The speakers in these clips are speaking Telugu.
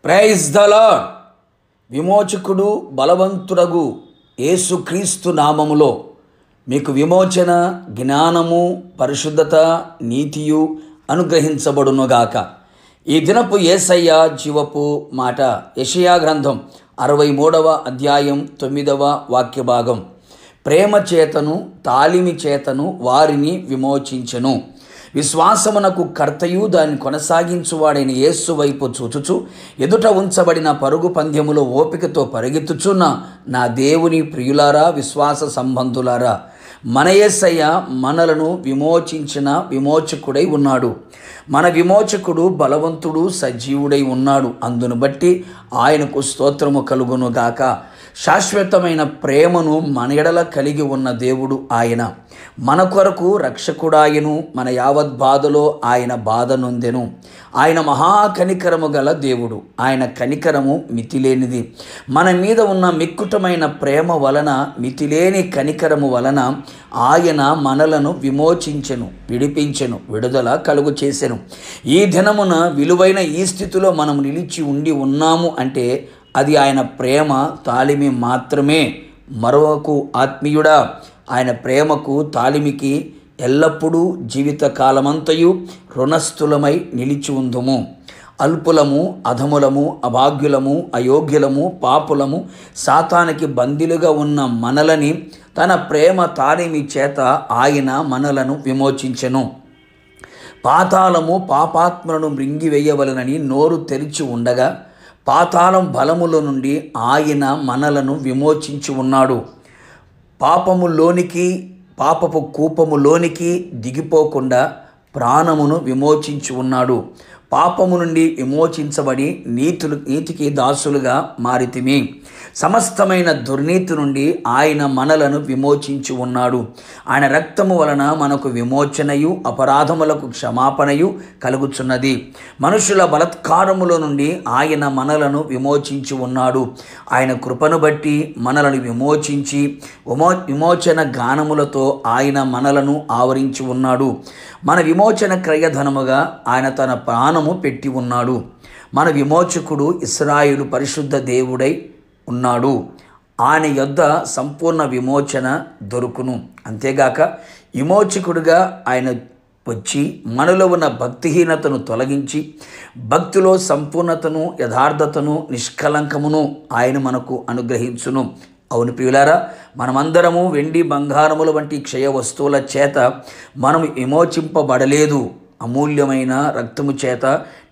Praise the lord. విమోచకుడు బలవంతుడగు యేసుక్రీస్తు నామములో మీకు విమోచన, జ్ఞానము, పరిశుద్ధత, నీతియు అనుగ్రహించబడునుగాక. ఈ దినపు యేసయ్య జీవపు మాట యెషయా గ్రంథం 63వ అధ్యాయం 9వ వాక్య భాగం. ప్రేమ చేతను తాలిమి చేతను వారిని విమోచించెను. విశ్వాసమునకు కర్తయు దాన్ని కొనసాగించువాడైన యేసు వైపు చూచుచు ఎదుట ఉంచబడిన పరుగు పంద్యములో ఓపికతో పరిగెత్తుచున్న నా దేవుని ప్రియులారా, విశ్వాస సంబంధులారా, మన యేసయ్య మనలను విమోచించిన విమోచకుడై ఉన్నాడు. మన విమోచకుడు బలవంతుడు, సజీవుడై ఉన్నాడు. అందును బట్టి ఆయనకు స్తోత్రము కలుగునుగాక. శాశ్వతమైన ప్రేమను మన ఎడల కలిగి ఉన్న దేవుడు ఆయన. మన కొరకు రక్షకుడాయను. మన యావత్ బాధలో ఆయన బాధ నొందెను. ఆయన మహాకనికరము గల దేవుడు. ఆయన కనికరము మితిలేనిది. మన మీద ఉన్న మిక్కుటమైన ప్రేమ వలన, మితిలేని కనికరము వలన ఆయన మనలను విమోచించెను, విడిపించెను, విడుదల కలుగు చేసెను. ఈ దినమున విలువైన ఈ స్థితిలో మనం నిలిచి ఉండి ఉన్నాము అంటే అది ఆయన ప్రేమ తాలిమి మాత్రమే. మరొక ఆత్మీయుడా, ఆయన ప్రేమకు తాలిమికి ఎల్లప్పుడూ జీవిత కాలమంతయు రుణస్థులమై నిలిచి ఉందుము. అల్పులము, అధములము, అభాగ్యులము, అయోగ్యులము, పాపులము, సాతానికి బందీలుగా ఉన్న మనలని తన ప్రేమ తాలిమి చేత ఆయన మనలను విమోచించెను. పాతాళము పాపాత్మలను మృంగివేయవలనని నోరు తెరిచి ఉండగా పాతాళం బలముల నుండి ఆయన మనలను విమోచించి ఉన్నాడు. పాపములోనికి, పాపపు కూపములోనికి దిగిపోకుండా ప్రాణమును విమోచించి ఉన్నాడు. పాపము నుండి విమోచించబడి నీతికి దాసులుగా మారితిమి. సమస్తమైన దుర్నీతి నుండి ఆయన మనలను విమోచించి ఉన్నాడు. ఆయన రక్తము వలన మనకు విమోచనయు, అపరాధములకు క్షమాపణయు కలుగుచున్నది. మనుషుల బలత్కారముల నుండి ఆయన మనలను విమోచించి ఉన్నాడు. ఆయన కృపను బట్టి మనలను విమోచించి విమోచన గానములతో ఆయన మనలను ఆవరించి ఉన్నాడు. మన విమోచన క్రయధనముగా ఆయన తన ప్రాణము పెట్టి ఉన్నాడు. మన విమోచకుడు ఇశ్రాయేలు పరిశుద్ధ దేవుడై ఉన్నాడు. ఆయన యొద్ద సంపూర్ణ విమోచన దొరుకును. అంతేగాక విమోచకుడుగా ఆయన వచ్చి మనలో ఉన్న భక్తిహీనతను తొలగించి భక్తిలో సంపూర్ణతను, యథార్థతను, నిష్కలంకమును ఆయన మనకు అనుగ్రహించును. అవును ప్రియులారా, మనమందరము వెండి బంగారముల వంటి క్షయ వస్తువుల చేత మనం విమోచింపబడలేదు. అమూల్యమైన రక్తము చేత,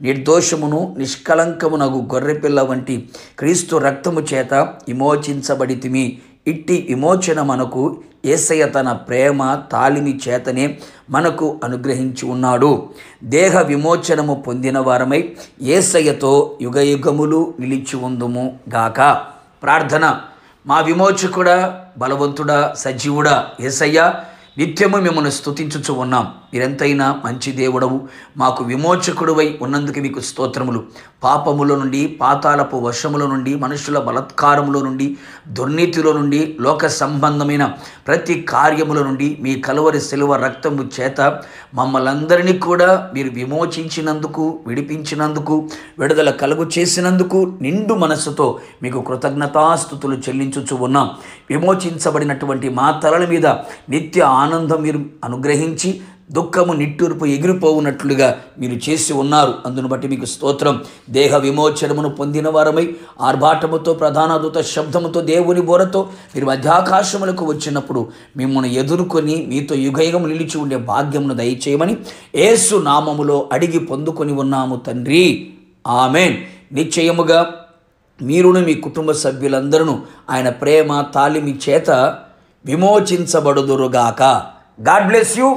నిర్దోషమును నిష్కలంకమునగు గొర్రెపిల్ల వంటి క్రీస్తు రక్తము చేత విమోచించబడితిమి. ఇట్టి విమోచన మనకు యేసయ్య తన ప్రేమ తాలిమి చేతనే మనకు అనుగ్రహించి ఉన్నాడు. దేహ విమోచనము పొందిన వారమై యేసయ్యతో యుగయుగములు నిలిచి ఉందుము గాక. ప్రార్థన. మా విమోచకుడా, బలవంతుడా, సజీవుడా యేసయ్య, నిత్యము మిమ్మల్ని స్తుతించుచు ఉన్నాం. మీరెంతైనా మంచి దేవుడవు, మాకు విమోచకుడువై ఉన్నందుకు మీకు స్తోత్రములు. పాపముల నుండి, పాతాళపు వశముల నుండి, మనుషుల బలత్కారముల నుండి, దుర్నీతిలో నుండి, లోక సంబంధమైన ప్రతి కార్యముల నుండి మీ కలువరి శిలువ రక్తము చేత మమ్మల్ందరినీ కూడా మీరు విమోచించినందుకు, విడిపించినందుకు, విడుదల కలుగు చేసినందుకు నిండు మనస్సుతో మీకు కృతజ్ఞతాస్తుతులు చెల్లించుచు ఉన్నాం. విమోచించబడినటువంటి మా తలల మీద నిత్య ఆనందం మీరు అనుగ్రహించి దుఃఖము నిట్టూర్పు ఎగిరిపోవునట్లుగా మీరు చేసి ఉన్నారు. అందును బట్టి మీకు స్తోత్రం. దేహ విమోచనమును పొందిన వారమై ఆర్భాటముతో, ప్రధాన దూత శబ్దముతో, దేవుని బోరతో మీరు మధ్యాకాశములకు వచ్చినప్పుడు మిమ్మల్ని ఎదుర్కొని మీతో యుగయుగము నిలిచి ఉండే భాగ్యమును దయచేయమని యేసు నామములో అడిగి పొందుకొని ఉన్నాము తండ్రి. ఆమేన్. నిశ్చయముగా మీరును మీ కుటుంబ సభ్యులందరూ ఆయన ప్రేమ తాలిమి చేత విమోచించబడుదురుగాక. God bless you.